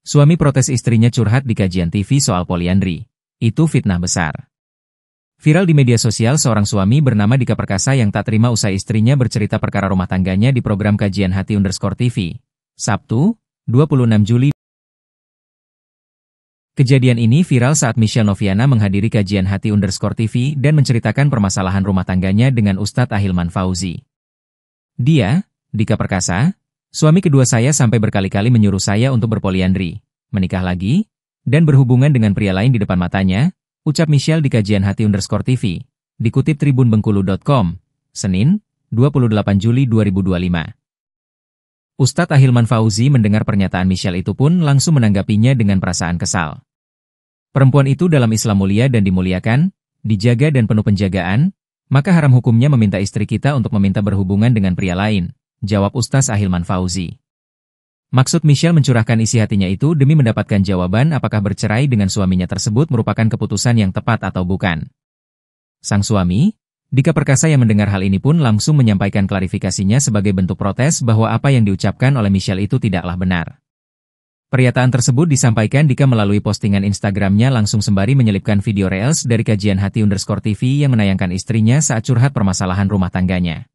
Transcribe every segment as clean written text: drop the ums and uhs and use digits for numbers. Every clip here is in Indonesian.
Suami protes istrinya curhat di kajian TV soal poliandri. Itu fitnah besar. Viral di media sosial seorang suami bernama Dika Perkasa yang tak terima usai istrinya bercerita perkara rumah tangganya di program Kajian Hati _TV. Sabtu, 26 Juli. Kejadian ini viral saat Michelle Noviana menghadiri Kajian Hati _TV dan menceritakan permasalahan rumah tangganya dengan Ustadz Ahilman Fauzi. Dia, Dika Perkasa, suami kedua saya sampai berkali-kali menyuruh saya untuk berpoliandri, menikah lagi, dan berhubungan dengan pria lain di depan matanya, ucap Michelle di Kajian Hati _TV, dikutip tribunbengkulu.com, Senin, 28 Juli 2025. Ustadz Ahilman Fauzi mendengar pernyataan Michelle itu pun langsung menanggapinya dengan perasaan kesal. Perempuan itu dalam Islam mulia dan dimuliakan, dijaga dan penuh penjagaan, maka haram hukumnya meminta istri kita untuk meminta berhubungan dengan pria lain, jawab Ustadz Ahilman Fauzi. Maksud Michelle mencurahkan isi hatinya itu demi mendapatkan jawaban apakah bercerai dengan suaminya tersebut merupakan keputusan yang tepat atau bukan. Sang suami, Dika Perkasa yang mendengar hal ini pun langsung menyampaikan klarifikasinya sebagai bentuk protes bahwa apa yang diucapkan oleh Michelle itu tidaklah benar. Pernyataan tersebut disampaikan Dika melalui postingan Instagramnya langsung sembari menyelipkan video reels dari Kajian Hati _TV yang menayangkan istrinya saat curhat permasalahan rumah tangganya.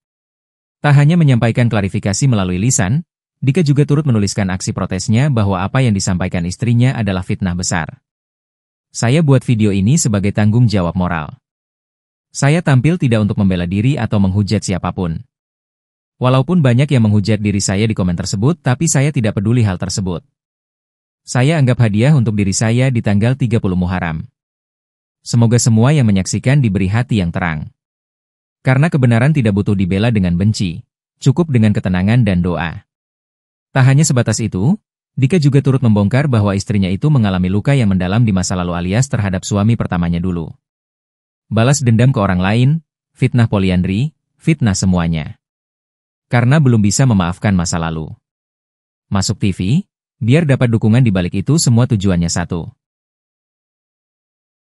Tak hanya menyampaikan klarifikasi melalui lisan, Dika juga turut menuliskan aksi protesnya bahwa apa yang disampaikan istrinya adalah fitnah besar. Saya buat video ini sebagai tanggung jawab moral. Saya tampil tidak untuk membela diri atau menghujat siapapun. Walaupun banyak yang menghujat diri saya di komen tersebut, tapi saya tidak peduli hal tersebut. Saya anggap hadiah untuk diri saya di tanggal 30 Muharram. Semoga semua yang menyaksikan diberi hati yang terang. Karena kebenaran tidak butuh dibela dengan benci, cukup dengan ketenangan dan doa. Tak hanya sebatas itu, Dika juga turut membongkar bahwa istrinya itu mengalami luka yang mendalam di masa lalu alias terhadap suami pertamanya dulu. Balas dendam ke orang lain, fitnah poliandri, fitnah semuanya. Karena belum bisa memaafkan masa lalu. Masuk TV, biar dapat dukungan di balik itu semua tujuannya satu.